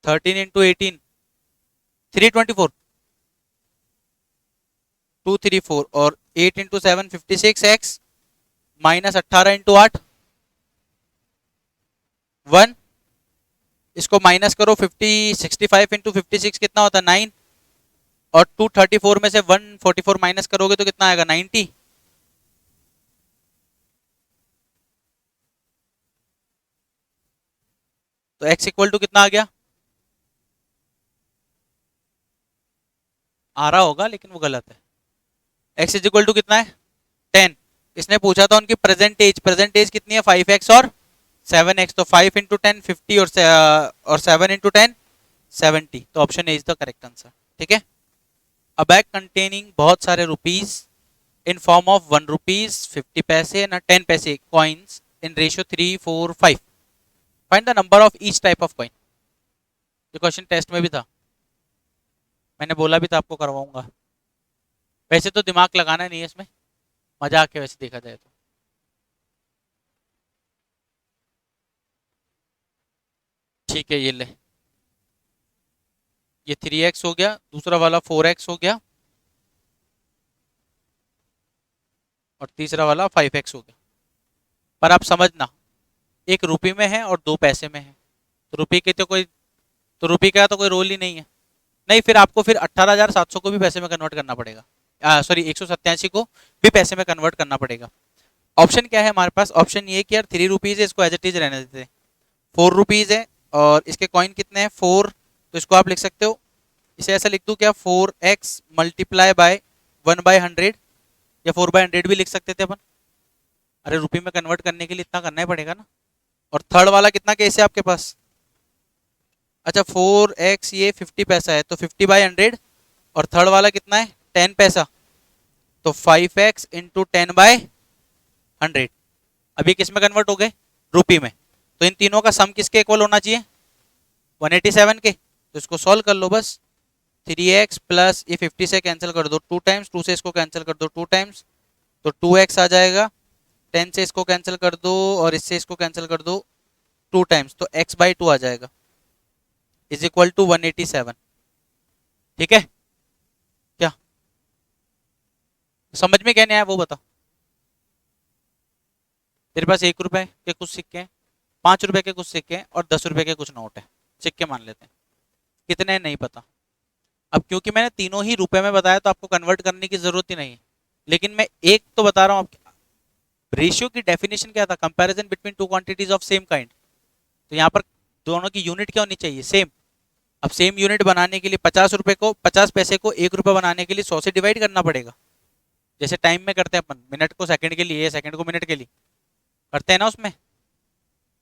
13 × 18 324 234 और 8 × 7 56 एक्स माइनस 18 × 8 1, इसको माइनस करो 65 × 56 कितना होता है 9 और 234 में से 144 माइनस करोगे तो कितना आएगा 90। तो x इक्वल टू कितना आ गया, आ रहा होगा लेकिन वो गलत है। x इज इक्वल टू कितना है 10। इसने पूछा था उनकी प्रेजेंट एज कितनी है 5x और 7x, तो 5 × 10 50 और 7 × 10 70, तो option A is the correct answer. ठीक है। अ बैग कंटेनिंग बहुत सारे rupees in form of 1 rupees 50 पैसे ना 10 पैसे coins in ratio 3 4 5, find the number of each type of coin. ये क्वेश्चन टेस्ट में भी था, मैंने बोला भी था आपको करवाऊंगा। वैसे तो दिमाग लगाना नहीं है इसमें, मजाक है वैसे देखा जाए तो। ठीक है ये ले, ये 3x हो गया, दूसरा वाला 4x हो गया, और तीसरा वाला 5x हो गया। पर आप समझना, एक रुपये में है और 2 पैसे में है, तो रुपये के तो रुपये का तो कोई रोल ही नहीं है। नहीं, फिर आपको फिर 18,700 को भी पैसे में कन्वर्ट करना पड़ेगा, सॉरी 187 को भी पैसे में कन्वर्ट करना पड़ेगा। ऑप्शन क्या है हमारे पास? ऑप्शन ये कि यार 3 रुपीज़ है, इसको एज इट इज रहने देते हैं। 4 रुपीज़ है और इसके कॉइन कितने हैं? 4, तो इसको आप लिख सकते हो, इसे ऐसा लिख दूं क्या, 4x मल्टीप्लाई बाय 1/100, या 4/100 भी लिख सकते थे अपन। अरे रुपये में कन्वर्ट करने के लिए इतना करना ही पड़ेगा ना। और थर्ड वाला कितना केस है आपके पास? अच्छा 4x ये 50 पैसा है, तो 50/100, और थर्ड वाला कितना है? 10 पैसा, तो 5x इंटू 10/100। अभी किस में कन्वर्ट हो गए? रुपये में। तो इन तीनों का सम किसके इक्वल होना चाहिए? 187 के। तो इसको सॉल्व कर लो बस। 3x प्लस ये 50 से कैंसिल कर दो 2 टाइम्स, 2 से इसको कैंसिल कर दो 2 टाइम्स, तो 2x आ जाएगा। 10 से इसको कैंसिल कर दो और इससे इसको कैंसिल कर दो 2 टाइम्स, तो x/2 आ जाएगा, इज इक्वल टू 187। ठीक है, क्या समझ में क्या नहीं आया वो बताओ। तेरे पास 1 रुपए के कुछ सिक्के हैं, 5 रुपए के कुछ सिक्के हैं, और 10 रुपए के कुछ नोट है, सिक्के मान लेते हैं, कितने हैं नहीं पता। अब क्योंकि मैंने तीनों ही रुपए में बताया तो आपको कन्वर्ट करने की जरूरत ही नहीं है, लेकिन मैं एक तो बता रहा हूँ। रेशियो की डेफिनेशन क्या था? Comparison between two quantities of same kind. तो यहाँ पर दोनों की यूनिट क्या होनी चाहिए? सेम। अब सेम यूनिट बनाने के लिए 50 रुपए को, 50 पैसे को 1 रुपए बनाने के लिए 100 से डिवाइड करना पड़ेगा। जैसे टाइम में करते हैं अपन, मिनट को सेकंड के लिए, सेकंड को मिनट के लिए करते हैं ना उसमें।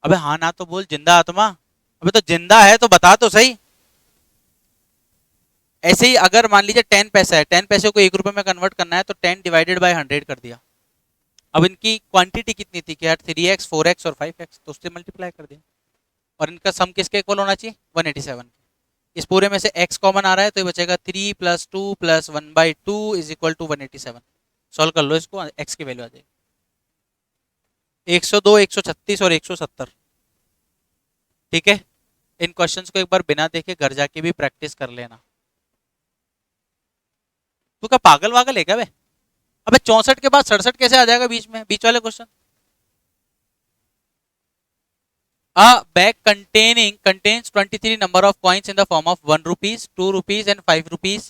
अबे हाँ ना तो बोल, जिंदा आत्मा। अबे तो जिंदा है तो बता तो सही। ऐसे ही अगर मान लीजिए 10 पैसा है, 10 पैसे को 1 रुपए में कन्वर्ट करना है, तो 10 डिवाइडेड बाय 100 कर दिया। अब इनकी क्वांटिटी कितनी थी कि यार 3x 4x और 5x, तो उससे मल्टीप्लाई कर दिया। और इनका सम किसके इक्वल होना चाहिए? 187। इस पूरे में से x कॉमन आ रहा है, तो ये बचेगा 3 + 2 + 1/2 इज इक्वल टू 187। सॉल्व कर लो इसको, x की वैल्यू आ जाएगी 102, 136 और 170। ठीक है, इन क्वेश्चंस को एक बार बिना देखे घर जाके भी प्रैक्टिस कर लेना। तू क्या पागल वागल है क्या बे? अबे 64 के बाद 67 कैसे आ जाएगा बीच में, बीच वाले question? A bag contains 23 number of coins in the form of 1 rupees, 2 rupees and 5 rupees.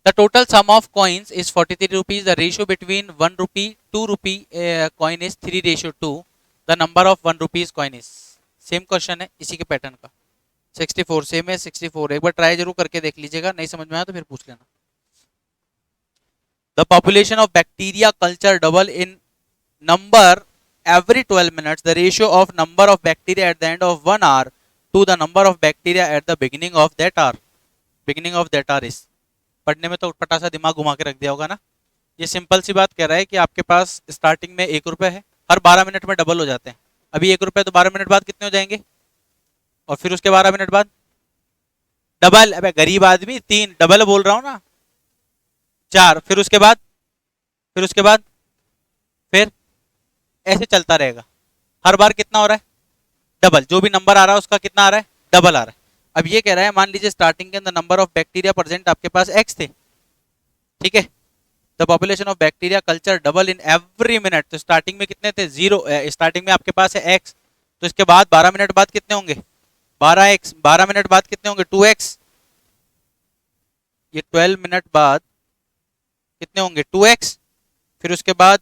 The total sum of coins is 43 rupees. The ratio between 1 rupee 2 rupee coin is 3:2. The number of 1 rupees coin is. Same question है इसी के pattern का। 64 same है, 64 एक बार try जरूर करके देख लीजिएगा, नहीं समझ में आया तो फिर पूछ लेना। The population of bacteria culture double in number every 12 minutes. The ratio of number of bacteria at the end of 1 hour to the number of bacteria at the beginning of that hour. Beginning of that hour is. पढ़ने में तो उटपटा सा दिमाग घुमा के रख दिया होगा ना। ये सिंपल सी बात कह रहा है कि आपके पास स्टार्टिंग में 1 रुपए है, हर 12 मिनट में डबल हो जाते हैं। अभी 1 रुपए तो 12 मिनट बाद कितने हो जाएंगे? और फिर उसके 12 मिनट बाद डबल। अबे गरीब आदमी, 3 डबल बोल रहा हूँ ना, 4, फिर उसके बाद, फिर उसके बाद, फिर ऐसे चलता रहेगा। हर बार कितना हो रहा है? डबल। जो भी नंबर आ रहा है उसका कितना आ रहा है? डबल आ रहा है। अब ये कह रहा है मान लीजिए स्टार्टिंग के अंदर नंबर ऑफ बैक्टीरिया प्रेजेंट आपके पास x थे, ठीक है। The population of bacteria culture double in every minute. तो स्टार्टिंग में कितने थे? 0। स्टार्टिंग में आपके पास है x, तो इसके बाद 12 मिनट बाद कितने होंगे? 12x। 12 मिनट बाद कितने होंगे? 2x। ये 12 मिनट बाद कितने होंगे? 2x। फिर उसके बाद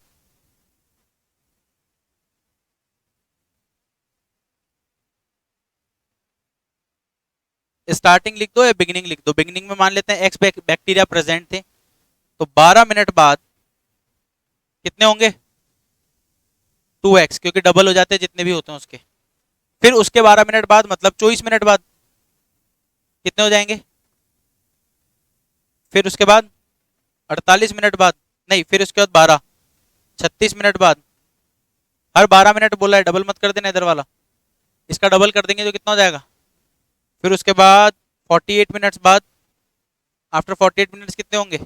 स्टार्टिंग लिख दो या बिगिनिंग लिख दो। बिगिनिंग में मान लेते हैं एक्स बैक्टीरिया प्रेजेंट थे, तो 12 मिनट बाद कितने होंगे? 2x, क्योंकि डबल हो जाते हैं जितने भी होते हैं उसके। फिर उसके 12 मिनट बाद मतलब 24 मिनट बाद कितने हो जाएंगे? फिर उसके बाद 48 मिनट बाद, नहीं फिर उसके बाद 12, 36 मिनट बाद। हर 12 मिनट बोला है, डबल मत कर देना इधर वाला, इसका डबल कर देंगे तो कितना हो जाएगा? फिर उसके बाद 48 मिनट्स बाद, आफ्टर 48 मिनट्स कितने होंगे?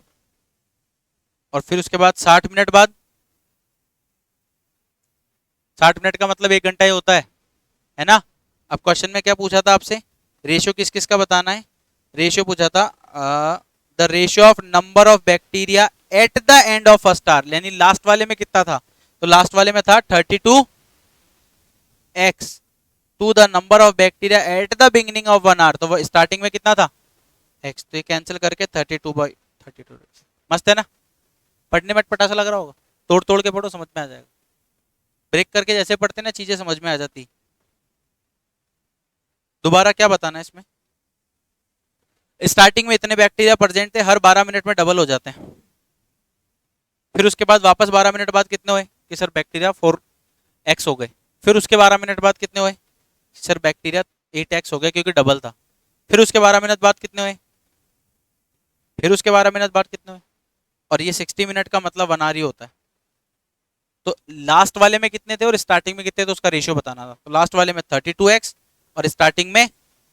और फिर उसके बाद 60 मिनट बाद 60 मिनट का मतलब 1 घंटा ही होता है ना। अब क्वेश्चन में क्या पूछा था आपसे, रेशियो किस किस का बताना है। रेशियो पूछा था the ratio of number of bacteria at the end of first hour, यानी लास्ट वाले में कितना था, तो लास्ट वाले में था 32x to the number of bacteria at the beginning of 1 hour, तो वो स्टार्टिंग में कितना था x, तो ये कैंसिल करके 32/32। मस्त है ना, पढ़ने में अटपटा सा लग रहा होगा, तोड़ तोड़ के पढ़ो समझ में आ जाएगा, ब्रेक करके जैसे पढ़ते ना चीजें समझ में आ जाती। दोबारा क्या बताना है इसमें, स्टार्टिंग में इतने बैक्टीरिया प्रेजेंट थे, हर 12 मिनट में डबल हो जाते हैं, फिर उसके बाद वापस 12 मिनट बाद कितने हुए कि सर बैक्टीरिया 4x हो गए, फिर उसके 12 मिनट बाद कितने हुए सर बैक्टीरिया 8x हो गए क्योंकि डबल था, फिर उसके 12 मिनट बाद कितने हुए, फिर उसके 12 मिनट बाद कितने हुए, और ये 60 मिनट का मतलब 1 आवर ही होता है। तो लास्ट वाले में कितने थे और स्टार्टिंग में कितने थे, तो उसका रेशियो बताना था, तो लास्ट वाले में 32x और स्टार्टिंग में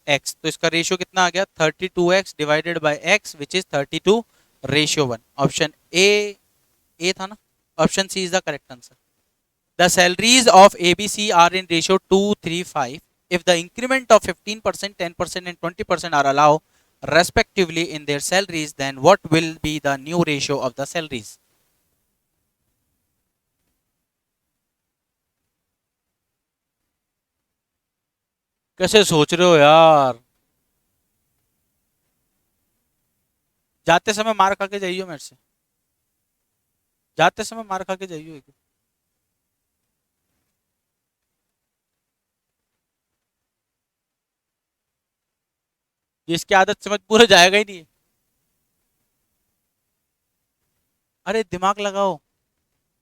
x, तो इसका रेशियो कितना आ गया 32x divided by x which is 32:1। Option A था ना, option C is the correct answer. The salaries of ABC are in ratio 2:3:5 if the increment of 15%, 10% and 20% are allowed respectively in their salaries, then what will be the new ratio of the salaries? कैसे सोच रहे हो यार, जाते समय मार खा के जाइयो मेरे से, जाते समय मार खा के जाइयो एक। ये इसकी आदत समझ पूरा जाएगा ही नहीं है। अरे दिमाग लगाओ,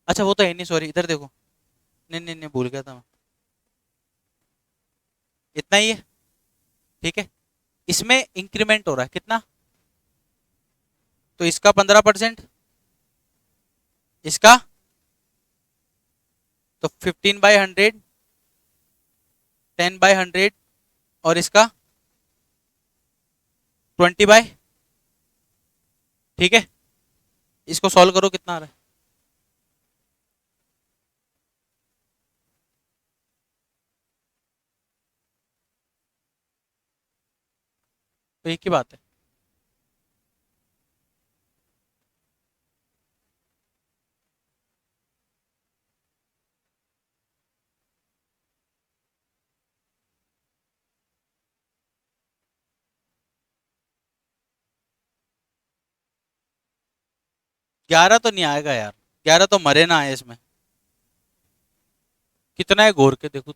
अच्छा वो तो है नहीं, सॉरी इधर देखो, नहीं नहीं नहीं भूल गया था मैं, इतना ही है ठीक है। इसमें इंक्रीमेंट हो रहा है कितना, तो इसका 15%, इसका तो 15/100, 10/100 और इसका 20/, ठीक है। इसको सॉल्व करो कितना आ रहा है, तो एक ही बात है। 11 तो नहीं आएगा यार, 11 तो मरे ना आए इसमें, कितना है घोर के देखो,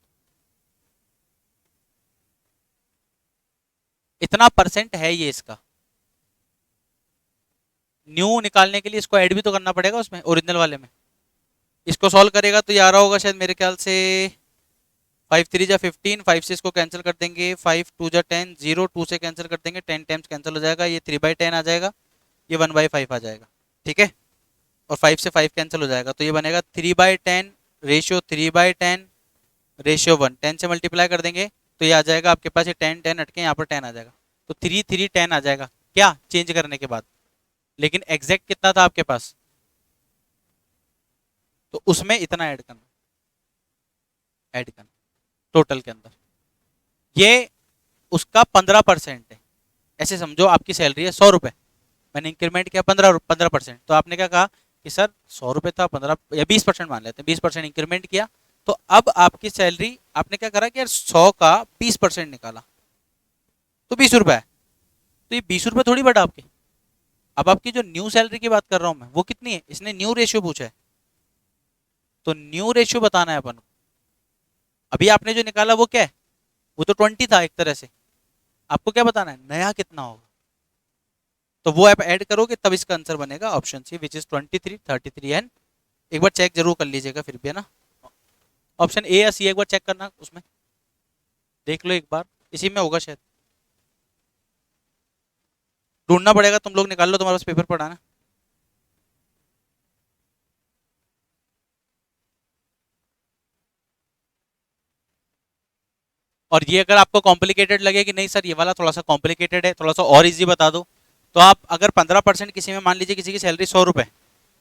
इतना परसेंट है ये इसका, न्यू निकालने के लिए इसको ऐड भी तो करना पड़ेगा उसमें ओरिजिनल वाले में। इसको सॉल्व करेगा तो ये आ रहा होगा शायद मेरे ख्याल से 5×3 = 15, 5 से इसको कैंसिल कर देंगे, 5×2 = 10, 0 2 से कैंसिल कर देंगे, 10 टाइम्स कैंसिल हो जाएगा, ये 3/10 आ जाएगा, ये 1/5 आ जाएगा, ठीक है। और 5 से 5 कैंसिल हो जाएगा, तो ये बनेगा 3/10 रेशियो 3/10 रेशियो 1, 10 से मल्टीप्लाई कर देंगे तो ये आ जाएगा आपके पास, ये 10 10 हटके यहाँ पर 10 आ जाएगा, तो 3 3 10 आ जाएगा क्या चेंज करने के बाद, लेकिन एग्जैक्ट कितना था आपके पास, तो उसमें इतना ऐड करना टोटल के अंदर, ये उसका 15% है। ऐसे समझो आपकी सैलरी है 100 रुपए, मैंने इंक्रीमेंट किया 15%, तो आपने क्या कहा कि सर 100 रुपए था, 15 या 20% मान लेते हैं, 20% इंक्रीमेंट किया, तो अब आपकी सैलरी आपने क्या करा कि यार 100 का 20% निकाला तो 20 रुपए है, तो ये 20 रुपए थोड़ी बढ़ा आपके। अब आपकी जो न्यू सैलरी की बात कर रहा हूं मैं वो कितनी है, इसने न्यू रेशियो पूछा है, तो न्यू रेशियो बताना है अपन को। अभी आपने जो निकाला वो क्या है, वो तो 20 था एक तरह से, आपको क्या बताना है नया कितना होगा, तो वो आप ऐड करोगे तब इसका आंसर बनेगा option C which is 23 33 and, एक बार चेक जरूर कर लीजिएगा फिर भी है ना, ऑप्शन ए या सी एक बार चेक करना उसमें, देख लो एक बार, इसी में होगा शायद, ढूंढना पड़ेगा, तुम लोग निकाल लो, तुम्हारे पास पेपर पड़ा ना। और ये अगर आपको कॉम्प्लिकेटेड लगे कि नहीं सर ये वाला थोड़ा सा कॉम्प्लिकेटेड है, थोड़ा सा और इजी बता दो, तो आप अगर 15% किसी में, मान लीजिए किसी की सैलरी 100 रुपए,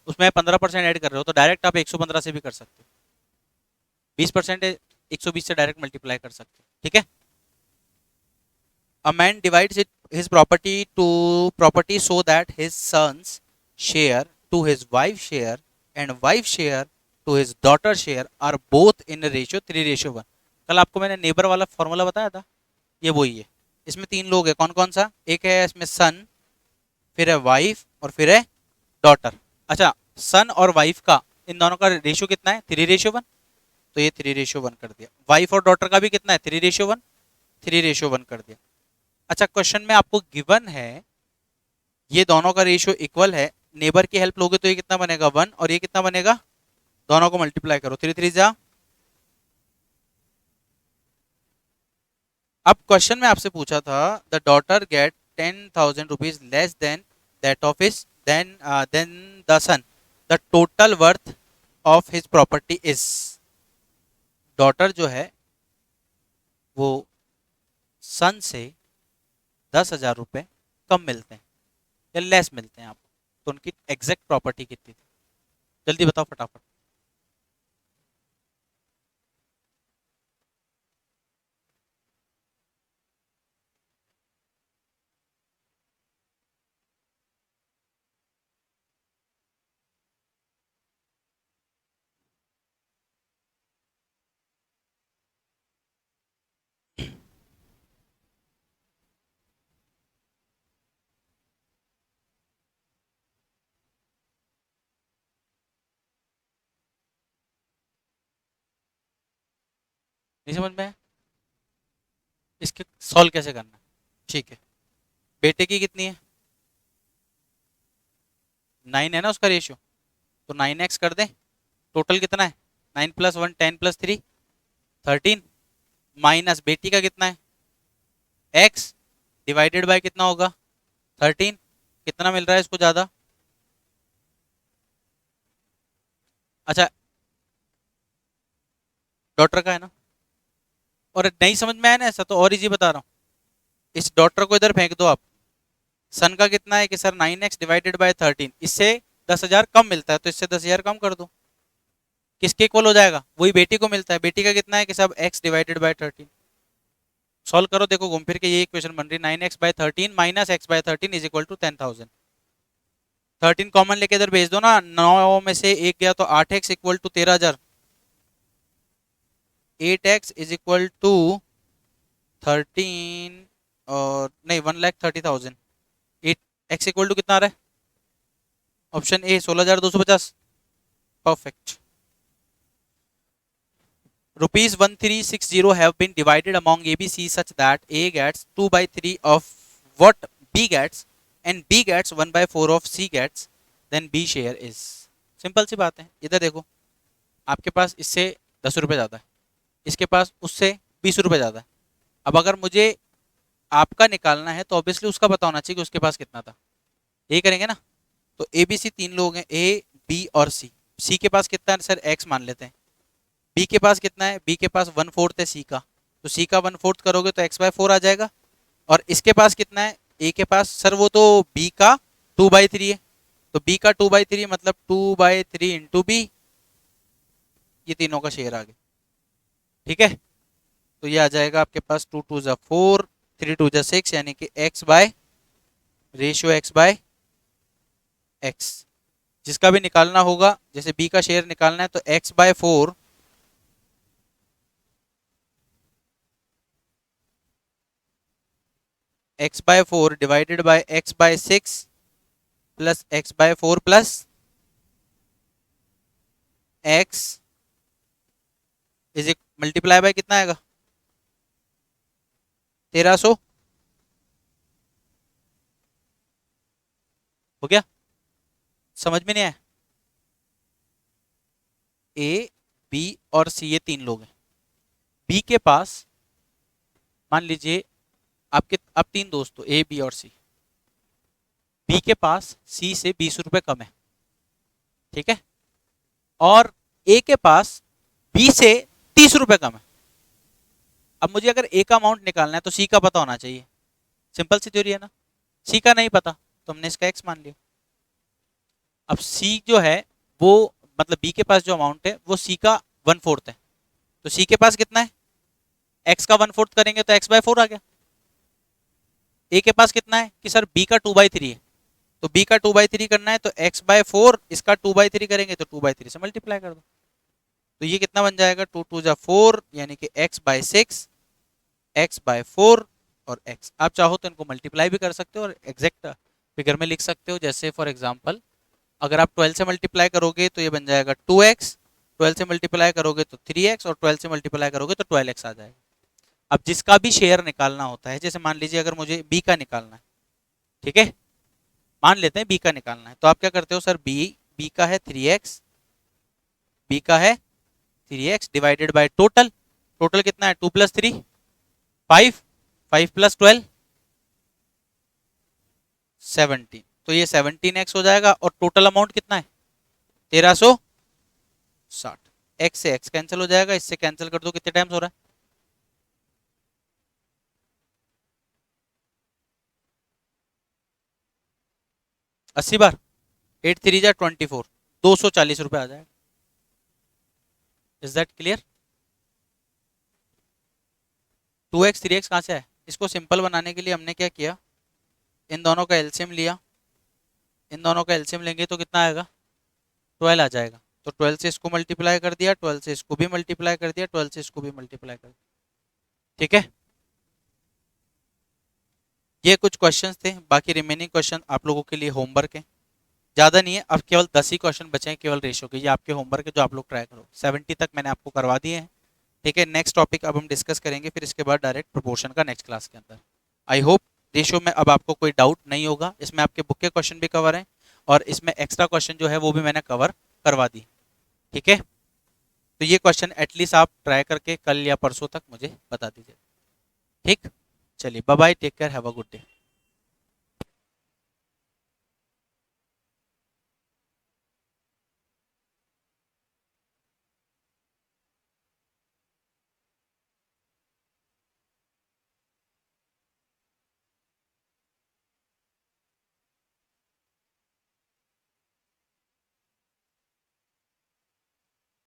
उसमें 15% ऐड कर रहे हो, तो डायरेक्ट आप 115 से भी कर सकते हो, 20% 120 से डायरेक्ट मल्टीप्लाई कर सकते हैं, ठीक है। A man divides his property so that his sons share to his wife's share and wife's share to his daughter's share are both in a ratio 3:1। कल आपको मैंने नेबर वाला फॉर्मूला बताया था, ये वही है। इसमें 3 लोग हैं, कौन कौन सा? एक है इसमें सन, फिर है वाइफ और फिर है डॉटर। अच्छा, सन और वाइफ का इन दोनों का रेशियो कितना है? 3:1। तो ये 3:1 कर दिया। वाइफ और डॉटर का भी कितना है? 3:1, 3:1 कर दिया। अच्छा, क्वेश्चन में आपको गिवन है ये दोनों का रेशियो इक्वल है, नेबर की हेल्प लोगे तो ये कितना बनेगा? 1, और ये कितना बनेगा? दोनों को मल्टीप्लाई करो, 3 3 जा। अब क्वेश्चन में आपसे पूछा था the daughter get 10,000 rupees less than that of his then the son, the total worth of his property is. Daughter जो है वो सन से 10,000 रुपए कम मिलते हैं या लेस मिलते हैं आपको, तो उनकी एग्जैक्ट प्रॉपर्टी कितनी थी? जल्दी बताओ फटाफट। नहीं समझ में आया? इसके सॉल्व कैसे करना है? ठीक है, बेटे की कितनी है? 9 है ना उसका रेशियो, तो 9x कर दें। टोटल कितना है? 9 + 1 10 + 3 13, माइनस बेटी का कितना है? x डिवाइडेड बाय कितना होगा? 13। कितना मिल रहा है इसको ज़्यादा? अच्छा, डॉटर का है ना। और नहीं समझ में आया ना ऐसा, तो और इजी बता रहा हूँ, इस डॉटर को इधर फेंक दो आप। सन का कितना है कि सर 9x डिवाइडेड बाय 13, इससे 10,000 कम मिलता है, तो इससे 10,000 कम कर दो। किसके इक्वल हो जाएगा? वही बेटी को मिलता है। बेटी का कितना है कि सब x डिवाइडेड बाय 13। सॉल्व करो, देखो घूम फिर के ये इक्वेशन बन रही है। 9x/13 minus x/13 is equal to 10,000। 13 common लेके इधर भेज दो ना, 9 में से 1 गया तो 8x equal to 13,000। 8x is equal to 13 और नहीं 1,30,000। 8x इक्वल टू कितना आ रहा है? Option A 16,250। Perfect. Rupees 1360 have been divided among ABC such that A gets 2/3 of what B gets and B gets 1/4 of C gets, then B share is। Simple सी बात है। इधर देखो, आपके पास इससे 10 रुपये ज़्यादा है, इसके पास उससे 20 रुपये ज़्यादा है। अब अगर मुझे आपका निकालना है तो ऑब्वियसली उसका पता होना चाहिए कि उसके पास कितना था। यही करेंगे ना। तो ए बी सी 3 लोग हैं, ए बी और सी। सी के पास कितना है सर? एक्स मान लेते हैं। बी के पास कितना है? बी के पास 1/4 है सी का, तो सी का 1/4 करोगे तो x/4 आ जाएगा। और इसके पास कितना है? ए के पास सर वो तो बी का 2/3 है, तो बी का 2/3 मतलब 2/3 इंटू बी, ये तीनों का शेयर आ गया। ठीक है, तो ये आ जाएगा आपके पास 2 2 ज़ा 4, 3 2 ज़ा 6, यानी कि x by ratio x by x। जिसका भी निकालना होगा, जैसे बी का शेयर निकालना है तो x/4 x/4 divided by x/6 plus x/4 plus x is multiply by कितना आएगा? 1300 हो गया। समझ में नहीं आया? ए बी और सी ये 3 लोग हैं। बी के पास मान लीजिए आपके अब 3 दोस्त हो, ए बी और सी। बी के पास सी से 20 रुपए कम है, ठीक है, और ए के पास बी से 30 रुपए कम है। अब मुझे अगर ए का अमाउंट निकालना है तो सी का पता होना चाहिए। सिंपल सी थ्योरी है ना। सी का नहीं पता तो हमने इसका एक्स मान लिया। अब सी जो है वो मतलब बी के पास जो अमाउंट है वो सी का 1/4 है, तो सी के पास कितना है, एक्स का 1/4 करेंगे तो x/4 आ गया। ए के पास कितना है कि सर बी का 2/3 है, तो बी का 2/3 करना है तो x/4, इसका 2/3 करेंगे तो 2/3 से मल्टीप्लाई कर दो। तो ये कितना बन जाएगा, 2 2 जा 4, यानी कि x/6, x/4 और x। आप चाहो तो इनको मल्टीप्लाई भी कर सकते हो और एग्जैक्ट फिगर में लिख सकते हो। जैसे फॉर एग्जांपल अगर आप 12 से मल्टीप्लाई करोगे तो ये बन जाएगा 2x, 12 से मल्टीप्लाई करोगे तो 3x, और 12 से मल्टीप्लाई करोगे तो 12x आ जाएगा। अब जिसका भी शेयर निकालना होता है, जैसे मान लीजिए अगर मुझे b का निकालना है, ठीक है, मान लेते हैं b का निकालना है, तो आप क्या करते हो सर, b का है 3x, b का है 3x divided by total, total कितना है 2 + 3 5, 5 + 12 17, तो ये 17x हो जाएगा। और टोटल अमाउंट कितना है 1360। x से x कैंसिल हो जाएगा, इससे कैंसिल कर दो, कितने टाइम्स हो रहा है 80 बार, 8 3 जा 24, 240 रुपए आ जाएगा। Is that clear. 2x 3x कहाँ से आया, इसको सिंपल बनाने के लिए हमने क्या किया, इन दोनों का एलसीएम लिया, इन दोनों का एलसीएम लेंगे तो कितना आएगा 12 आ जाएगा। तो 12 से इसको मल्टीप्लाई कर दिया, 12 से इसको भी मल्टीप्लाई कर दिया, 12 से इसको भी मल्टीप्लाई कर दिया, ठीक है। ये कुछ क्वेश्चंस थे, बाकी रिमेनिंग क्वेश्चन आप लोगों के लिए होमवर्क है, ज़्यादा नहीं है। अब केवल 10 ही क्वेश्चन बचे हैं केवल रेशियो के, ये आपके होमवर्क है जो आप लोग ट्राई करो। 70 तक मैंने आपको करवा दिए हैं, ठीक है। नेक्स्ट टॉपिक अब हम डिस्कस करेंगे, फिर इसके बाद डायरेक्ट प्रोपोर्शन का नेक्स्ट क्लास के अंदर। आई होप रेशियो में अब आपको कोई डाउट नहीं होगा, इसमें आपके बुक के क्वेश्चन भी कवर हैं और इसमें एक्स्ट्रा क्वेश्चन जो है वो भी मैंने कवर करवा दी, ठीक है। तो ये क्वेश्चन एटलीस्ट आप ट्राई करके कल या परसों तक मुझे बता दीजिए, ठीक। चलिए bye bye, take care, have a good day.